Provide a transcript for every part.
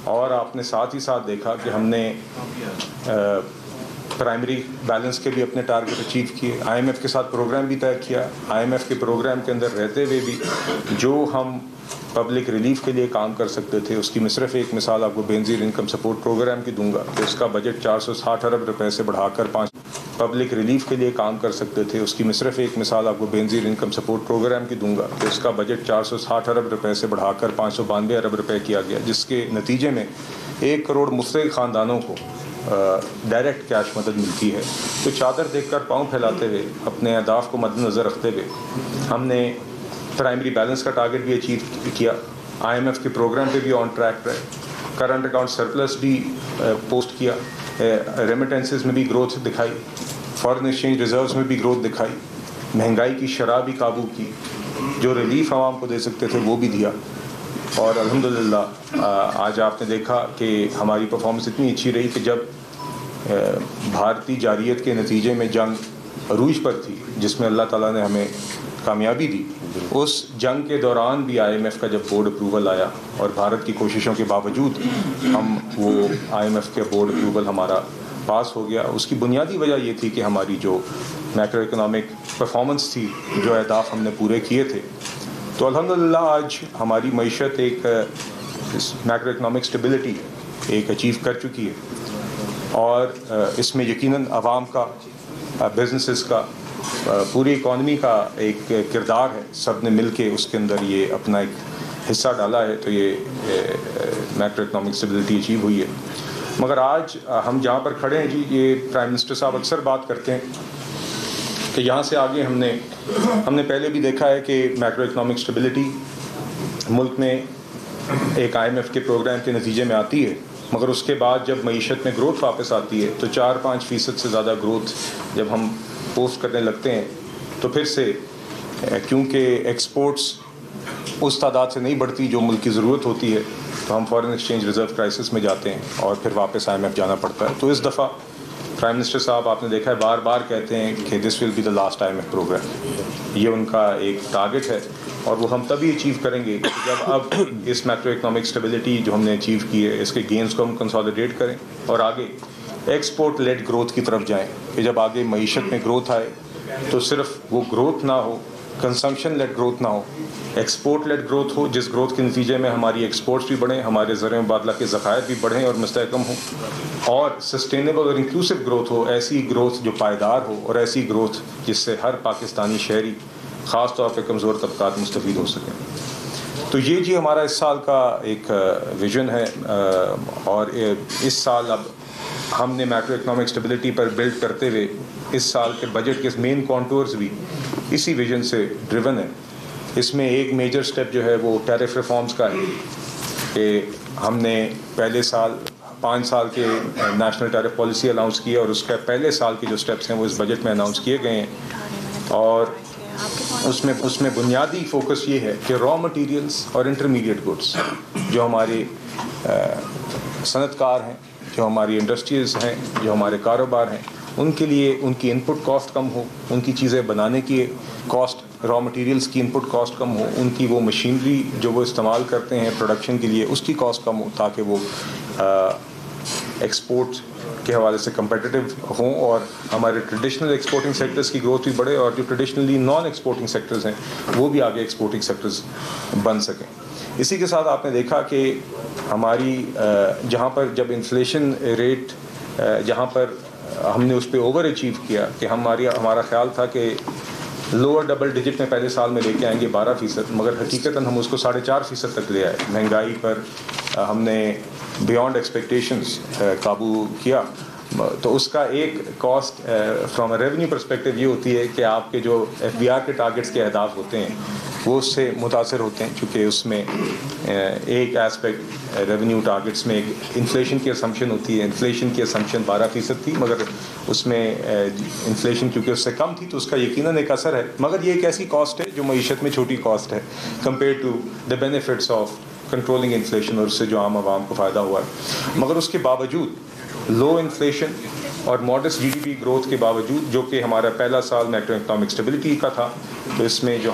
اور آپ نے ساتھ ہی ساتھ دیکھا کہ ہم نے پرائمری بیلنس کے بھی اپنے ٹارگٹ اچیو کیے. آئی ایم ایف کے ساتھ پروگرام بھی طے کیا. آئی ایم ایف کے پروگرام کے اندر رہتے ہوئے بھی جو ہم پبلک ریلیف کے لیے کام کر سکتے تھے اس کی میں صرف ایک مثال آپ کو بینظیر انکم سپورٹ پروگرام کی دوں گا کہ اس کا بجٹ 460 ارب روپے سے بڑھا کر پبلک ریلیف کے لیے کام کر سکتے تھے. اس کی میں صرف ایک مثال آپ کو بینظیر انکم سپورٹ پروگرام کی دوں گا کہ اس کا بجٹ 460 ارب روپے سے بڑھا کر 592 ارب روپے کیا گیا, جس کے نتیجے میں 1 کروڑ مستحق خاندانوں کو ڈائریکٹ کیش مدد ملتی ہے. تو چادر دیکھ کر پاؤں پھیلاتے ہوئے اپنے اہداف کو مد نظر رکھتے ہوئے ہم نے پرائمری بیلنس کا ٹارگٹ بھی اچیو کیا. آئی ایم ایف کے پروگرام پہ بھی آن ٹریک رہے. کرنٹ اکاؤنٹ سرپلس بھی پوسٹ کیا. ریمیٹنسز میں بھی گروتھ دکھائی. فارن ایکسچینج ریزروز میں بھی گروتھ دکھائی. مہنگائی کی شرح بھی قابو کی. جو ریلیف عوام کو دے سکتے تھے وہ بھی دیا. اور الحمدللہ آج آپ نے دیکھا کہ ہماری پرفارمنس اتنی اچھی رہی کہ جب بھارتی جارحیت کے نتیجے میں جنگ عروج پر تھی جس میں اللہ تعالیٰ نے ہمیں کامیابی دی, اس جنگ کے دوران بھی آئی ایم ایف کا جب بورڈ اپروول آیا اور بھارت کی کوششوں کے باوجود ہم وہ آئی ایم ایف کے بورڈ اپروول ہمارا پاس ہو گیا. اس کی بنیادی وجہ یہ تھی کہ ہماری جو میکرو اکنامک پرفارمنس تھی, جو اہداف ہم نے پورے کیے تھے. تو الحمدللہ آج ہماری معیشت ایک میکرو اکنامک اسٹیبلٹی ایک اچیو کر چکی ہے, اور اس میں یقیناً عوام کا, بزنسز کا, پوری اکانومی کا ایک کردار ہے. سب نے مل کے اس کے اندر یہ اپنا ایک حصہ ڈالا ہے, تو یہ میکرو اکنامک اسٹیبلٹی اچیو ہوئی ہے. مگر آج ہم جہاں پر کھڑے ہیں جی, یہ پرائم منسٹر صاحب اکثر بات کرتے ہیں کہ یہاں سے آگے ہم نے پہلے بھی دیکھا ہے کہ میکرو اکنامک اسٹیبلٹی ملک میں ایک آئی ایم ایف کے پروگرام کے نتیجے میں آتی ہے, مگر اس کے بعد جب معیشت میں گروتھ واپس آتی ہے تو 4-5% سے زیادہ گروتھ جب ہم پوسٹ کرنے لگتے ہیں تو پھر سے کیونکہ ایکسپورٹس اس تعداد سے نہیں بڑھتی جو ملک کی ضرورت ہوتی ہے, تو ہم فارن ایکسچینج ریزرو کرائسس میں جاتے ہیں اور پھر واپس آئی ایم ایف جانا پڑتا ہے. تو اس دفعہ پرائم منسٹر صاحب آپ نے دیکھا ہے بار بار کہتے ہیں کہ this will be the last I M F programme. یہ ان کا ایک ٹارگٹ ہے اور وہ ہم تبھی اچیو کریں گے جب اب اس میکرو اکنامک اسٹیبلٹی جو ہم نے اچیو کی ہے اس کے گینز کو ہم کنسالیڈیٹ کریں اور آگے ایکسپورٹ لیڈ گروتھ کی طرف جائیں. کہ جب آگے معیشت میں گروتھ آئے تو صرف وہ گروتھ نہ ہو, کنزمپشن لیڈ گروتھ نہ ہو, ایکسپورٹ لیڈ گروتھ ہو, جس گروتھ کے نتیجے میں ہماری ایکسپورٹس بھی بڑھیں, ہمارے زر مبادلہ کے ذخائر بھی بڑھیں اور مستحکم ہوں, اور سسٹینیبل اور انکلوسیو گروتھ ہو, ایسی گروتھ جو پائیدار ہو, اور ایسی گروتھ جس سے ہر پاکستانی شہری خاص طور پہ کمزور طبقات مستفید ہو سکیں. تو یہ جی ہمارا اس سال کا ایک ویژن ہے, اور اس سال اب ہم نے میکرو اکنامک اسٹیبلٹی پر بلڈ کرتے ہوئے اس سال کے بجٹ کے مین کانٹورز بھی اسی ویژن سے ڈریون ہے. اس میں ایک میجر سٹیپ جو ہے وہ ٹیرف ریفارمز کا ہے کہ ہم نے پہلے سال 5 سال کے نیشنل ٹیرف پالیسی اناؤنس کی ہے, اور اس کے پہلے سال کے جو سٹیپس ہیں وہ اس بجٹ میں اناؤنس کیے گئے ہیں. اور اس میں بنیادی فوکس یہ ہے کہ را مٹیریلز اور انٹرمیڈیٹ گڈس جو ہمارے صنعت کار ہیں, جو ہماری انڈسٹریز ہیں, جو ہمارے کاروبار ہیں, ان کے لیے ان کی انپٹ کاسٹ کم ہو, ان کی چیزیں بنانے کی کاسٹ, را مٹیریلز کی انپٹ کاسٹ کم ہو, ان کی وہ مشینری جو وہ استعمال کرتے ہیں پروڈکشن کے لیے اس کی کاسٹ کم ہو, تاکہ وہ ایکسپورٹ کے حوالے سے کمپیٹیٹیو ہوں اور ہمارے ٹریڈیشنل ایکسپورٹنگ سیکٹرز کی گروتھ بھی بڑھے, اور جو ٹریڈیشنلی نان ایکسپورٹنگ سیکٹرز ہیں وہ بھی آگے ایکسپورٹنگ سیکٹرز بن سکیں. اسی کے ساتھ آپ نے دیکھا کہ ہماری جہاں پر جب انفلیشن ریٹ جہاں پر ہم نے اس پہ اوور اچیو کیا کہ ہمارا خیال تھا کہ لوور ڈبل ڈیجٹ میں پہلے سال میں لے کے آئیں گے 12%, مگر حقیقتاً ہم اس کو 4.5% تک لے آئے. مہنگائی پر ہم نے بیانڈ ایکسپیکٹیشنز قابو کیا. تو اس کا ایک cost from a revenue perspective یہ ہوتی ہے کہ آپ کے جو ایف بی آر کے ٹارگٹس کے اہداف ہوتے ہیں وہ اس سے متاثر ہوتے ہیں, چونکہ اس میں ایک ایسپیکٹ ریونیو ٹارگٹس میں ایک انفلیشن کی اسمپشن ہوتی ہے. انفلیشن کی اسمپشن 12% تھی, مگر اس میں انفلیشن کیونکہ اس سے کم تھی تو اس کا یقیناً ایک اثر ہے. مگر یہ ایک ایسی کاسٹ ہے جو معیشت میں چھوٹی کاسٹ ہے compare to the benefits of controlling inflation, اور اس سے جو عام عوام کو فائدہ ہوا ہے. مگر اس کے باوجود لو انفلیشن اور modest G D P growth کے باوجود, جو کہ ہمارا پہلا سال میکرو اکنامک اسٹیبلٹی کا تھا, تو اس میں جو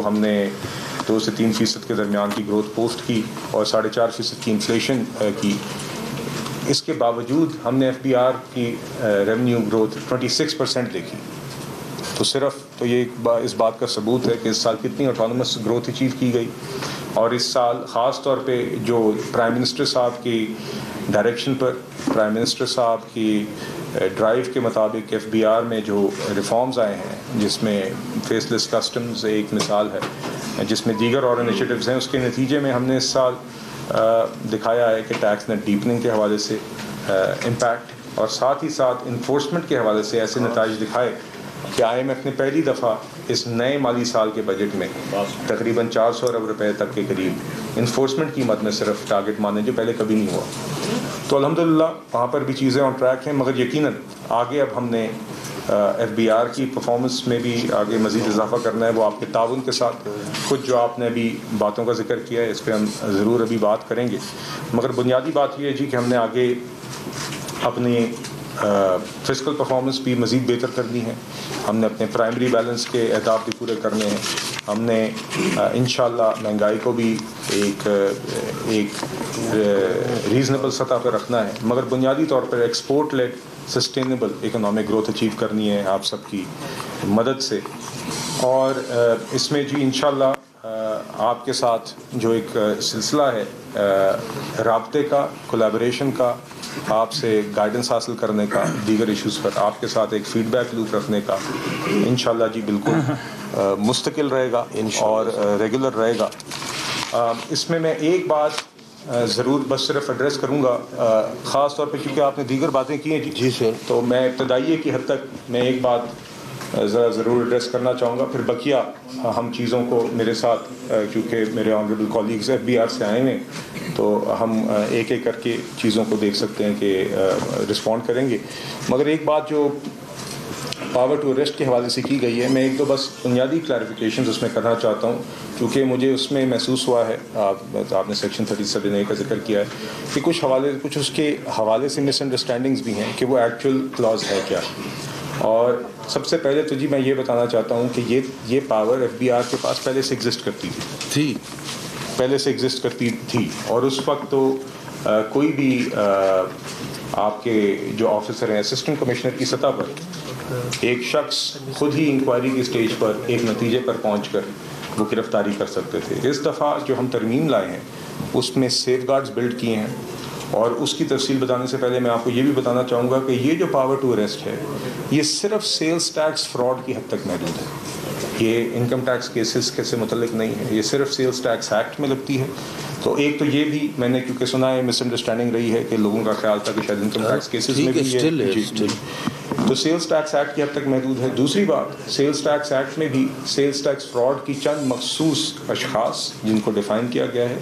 ہم نے 2 سے 3% کے درمیان کی گروتھ پوسٹ کی اور 4.5% کی انفلیشن کی. اس کے باوجود ہم نے FBR کی ریونیو گروتھ 26% دیکھی. تو صرف تو یہ اس بات کا ثبوت ہے کہ اس سال کتنی آٹونومس گروتھ اچیو کی گئی. اور اس سال خاص طور پہ جو پرائم منسٹر صاحب کی ڈائریکشن پر، پرائم منسٹر صاحب کی ڈرائیو کے مطابق FBR میں جو ریفارمز آئے ہیں، جس میں فیس لیس کسٹمز ایک مثال ہے، جس میں دیگر اور انیشیٹوز ہیں، اس کے نتیجے میں ہم نے اس سال دکھایا ہے کہ ٹیکس نیٹ ڈیپننگ کے حوالے سے امپیکٹ، اور ساتھ ہی ساتھ انفورسمنٹ کے حوالے سے ایسے نتائج دکھائے کہ IMF نے پہلی دفعہ اس نئے مالی سال کے بجٹ میں تقریباً 400 ارب روپے تک کے قریب انفورسمنٹ کی مد میں صرف ٹارگٹ مانے، جو پہلے کبھی نہیں ہوا. تو الحمدللہ وہاں پر بھی چیزیں آن ٹریک ہیں، مگر یقیناً آگے اب ہم نے FBR کی پرفارمنس میں بھی آگے مزید اضافہ کرنا ہے، وہ آپ کے تعاون کے ساتھ. کچھ جو آپ نے ابھی باتوں کا ذکر کیا ہے اس پہ ہم ضرور ابھی بات کریں گے، مگر بنیادی بات یہ ہے جی کہ ہم نے آگے اپنی فسکل پرفارمنس بھی مزید بہتر کرنی ہے. ہم نے اپنے پرائمری بیلنس کے اہداف بھی پورے کرنے ہیں. ہم نے انشاءاللہ مہنگائی کو بھی ایک ریزنیبل سطح پہ رکھنا ہے، مگر بنیادی طور پر export led sustainable economic growth achieve کرنی ہے آپ سب کی مدد سے. اور اس میں جی انشاءاللہ آپ کے ساتھ جو ایک سلسلہ ہے رابطے کا، کولیبریشن کا، آپ سے گائیڈنس حاصل کرنے کا، دیگر ایشوز پر آپ کے ساتھ ایک فیڈ بیک لوپ رکھنے کا، انشاءاللہ جی بالکل مستقل رہے گا اور ریگولر رہے گا. اس میں ایک بات ضرور بس صرف ایڈریس کروں گا، خاص طور پہ کیونکہ آپ نے دیگر باتیں کی ہیں جی سر، تو میں ابتدائی کی حد تک میں ایک بات ذرا ضرور ایڈریس کرنا چاہوں گا، پھر بقیہ ہم چیزوں کو میرے ساتھ کیونکہ میرے آنریبل کولیگز FBR سے آئے ہیں تو ہم ایک ایک کر کے چیزوں کو دیکھ سکتے ہیں کہ رسپونڈ کریں گے. مگر ایک بات جو پاور ٹو ارسٹ کے حوالے سے کی گئی ہے، میں ایک دو بس بنیادی کلیریفیکیشنز اس میں کرنا چاہتا ہوں، کیونکہ مجھے اس میں محسوس ہوا ہے، آپ نے سیکشن 37A کا ذکر کیا ہے کہ کچھ اس کے حوالے سے مس انڈرسٹینڈنگز بھی ہیں کہ وہ ایکچوئل کلاز ہے کیا. اور سب سے پہلے تو جی میں یہ بتانا چاہتا ہوں کہ یہ پاور FBR کے پاس پہلے سے ایگزسٹ کرتی تھی، پہلے سے ایگزسٹ کرتی تھی، اور اس وقت تو کوئی بھی آپ کے جو آفیسر ہیں اسسٹنٹ کمشنر کی سطح پر ایک شخص خود ہی انکوائری کی سٹیج پر ایک نتیجے پر پہنچ کر وہ گرفتاری کر سکتے تھے. اس دفعہ جو ہم ترمیم لائے ہیں اس میں سیف گارڈز بلڈ کیے ہیں، اور اس کی تفصیل بتانے سے پہلے میں آپ کو یہ بھی بتانا چاہوں گا کہ یہ جو پاور ٹو ارسٹ ہے یہ صرف سیلز ٹیکس فراڈ کی حد تک محدود ہے، یہ انکم ٹیکس کیسز سے متعلق نہیں ہے، یہ صرف سیلز ٹیکس ایکٹ میں لگتی ہے. تو ایک تو یہ بھی میں نے کیونکہ سنا ہے مس انڈرسٹینڈنگ رہی ہے کہ لوگوں کا خیال تھا کہ شاید انکم ٹیکس کیسز میں بھی ہے، جی تو سیلز ٹیکس ایکٹ کی حد تک محدود ہے. دوسری بات، سیلز ٹیکس ایکٹ میں بھی سیلز ٹیکس فراڈ کی چند مخصوص اشخاص جن کو ڈیفائن کیا گیا ہے،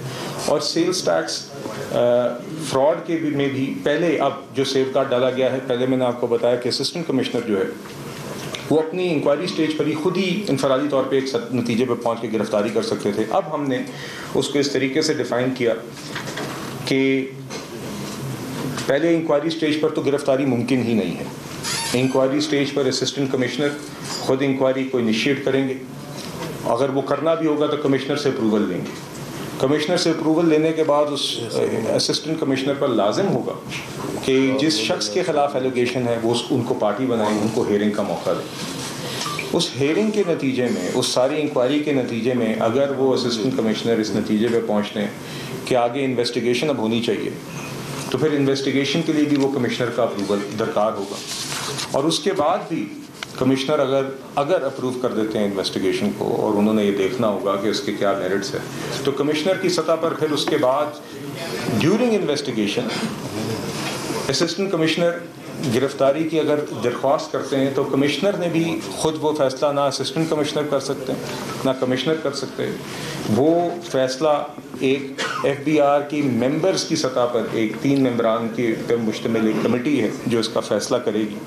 اور سیلز ٹیکس فراڈ کے میں بھی پہلے اب جو سیف گارڈ ڈالا گیا ہے، پہلے میں نے آپ کو بتایا کہ اسسٹنٹ کمشنر جو ہے وہ اپنی انکوائری سٹیج پر ہی خود ہی انفرادی طور پہ ایک نتیجے پہ پہنچ کے گرفتاری کر سکتے تھے. اب ہم نے اس کو اس طریقے سے ڈیفائن کیا کہ پہلے انکوائری سٹیج پر تو گرفتاری ممکن ہی نہیں ہے. انکوائری سٹیج پر اسسٹنٹ کمشنر خود انکوائری کو انیشیٹ کریں گے، اگر وہ کرنا بھی ہوگا تو کمشنر سے اپروول لیں گے. کمشنر سے اپروول لینے کے بعد اس اسسٹنٹ کمشنر پر لازم ہوگا کہ جس شخص کے خلاف ایلیگیشن ہے وہ ان کو پارٹی بنائیں، ان کو ہیئرنگ کا موقع دیں. اس ہیئرنگ کے نتیجے میں، اس ساری انکوائری کے نتیجے میں اگر وہ اسسٹنٹ کمشنر اس نتیجے پہ پہنچتے ہیں کہ آگے انویسٹیگیشن اب ہونی چاہیے، تو پھر انویسٹیگیشن کے لیے بھی وہ کمشنر کا اپروول درکار ہوگا. اور اس کے بعد بھی کمشنر اگر اپروو کر دیتے ہیں انویسٹیگیشن کو، اور انہوں نے یہ دیکھنا ہوگا کہ اس کے کیا میرٹس ہے، تو کمشنر کی سطح پر پھر اس کے بعد ڈیورنگ انویسٹیگیشن اسسٹنٹ کمشنر گرفتاری کی اگر درخواست کرتے ہیں تو کمشنر نے بھی خود وہ فیصلہ نہ اسسٹنٹ کمشنر کر سکتے ہیں نہ کمشنر کر سکتے. وہ فیصلہ ایک FBR کی ممبرز کی سطح پر ایک 3 ممبران کی پر مشتمل ایک کمیٹی ہے جو اس کا فیصلہ کرے گی،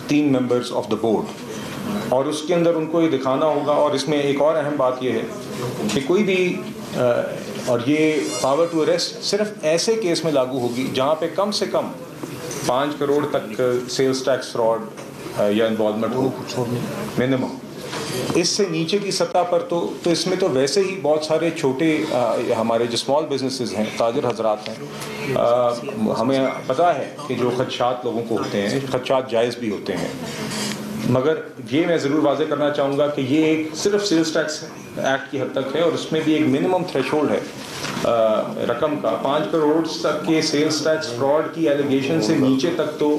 3 ممبرز آف دا بورڈ، اور اس کے اندر ان کو یہ دکھانا ہوگا. اور اس میں ایک اور اہم بات یہ ہے کہ کوئی بھی اور یہ پاور ٹو ارسٹ صرف ایسے کیس میں لاگو ہوگی جہاں پہ کم سے کم 5 کروڑ تک سیلز ٹیکس فراڈ یا انوالومنٹ ہو، منیمم اس سے نیچے کی سطح پر تو اس میں تو ویسے ہی بہت سارے چھوٹے ہمارے جو اسمال بزنسز ہیں، تاجر حضرات ہیں، ہمیں پتہ ہے کہ جو خدشات لوگوں کو ہوتے ہیں، خدشات جائز بھی ہوتے ہیں، مگر یہ میں ضرور واضح کرنا چاہوں گا کہ یہ ایک صرف سیلز ٹیکس ایکٹ کی حد تک ہے، اور اس میں بھی ایک منیمم تھریش ہولڈ ہے رقم کا 5 کروڑ تک کے سیلز ٹیکس فراڈ کی ایلیگیشن سے نیچے تک تو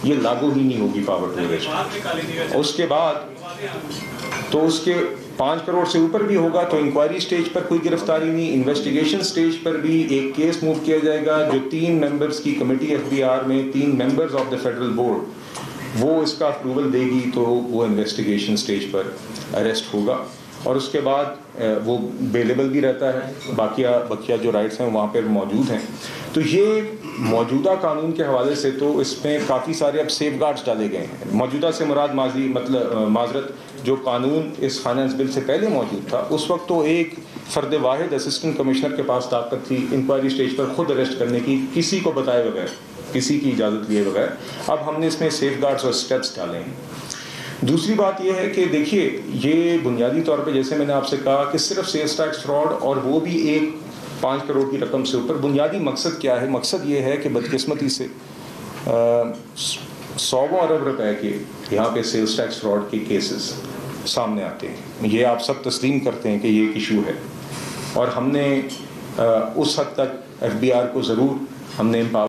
یہ لاگو ہی نہیں ہوگی پاور ٹو ویسٹ. اس کے بعد تو اس کے 5 کروڑ سے اوپر بھی ہوگا تو انکوائری سٹیج پر کوئی گرفتاری نہیں، انویسٹیگیشن سٹیج پر بھی ایک کیس موو کیا جائے گا، جو 3 ممبرز کی کمیٹی FBR میں 3 members of the federal board وہ اس کا اپروول دے گی تو وہ انویسٹیگیشن سٹیج پر اریسٹ ہوگا، اور اس کے بعد وہ بیلیبل بھی رہتا ہے، بقیہ جو رائٹس ہیں وہاں پر موجود ہیں. تو یہ موجودہ قانون کے حوالے سے تو اس میں کافی سارے اب سیف گارڈز ڈالے گئے ہیں. موجودہ سے مراد معذرت جو قانون اس فائنانس بل سے پہلے موجود تھا اس وقت تو ایک فرد واحد اسسٹنٹ کمشنر کے پاس طاقت تھی انکوائری سٹیج پر خود اریسٹ کرنے کی، کسی کو بتائے بغیر، کسی کی اجازت لیے بغیر. اب ہم نے اس میں سیف گارڈز اور اسٹیپس ڈالے ہیں. دوسری بات یہ ہے کہ دیکھیے یہ بنیادی طور پہ جیسے میں نے آپ سے کہا کہ صرف سیلز ٹیکس فراڈ اور وہ بھی ایک 5 کروڑ کی رقم سے اوپر، بنیادی مقصد کیا ہے؟ مقصد یہ ہے کہ بدقسمتی سے 100 ارب روپے کے یہاں پہ سیلز ٹیکس فراڈ کے کیسز سامنے آتے ہیں. یہ آپ سب تسلیم کرتے ہیں کہ یہ ایک ایشو ہے، اور ہم نے اس حد تک FBR کو ضرور ہم نے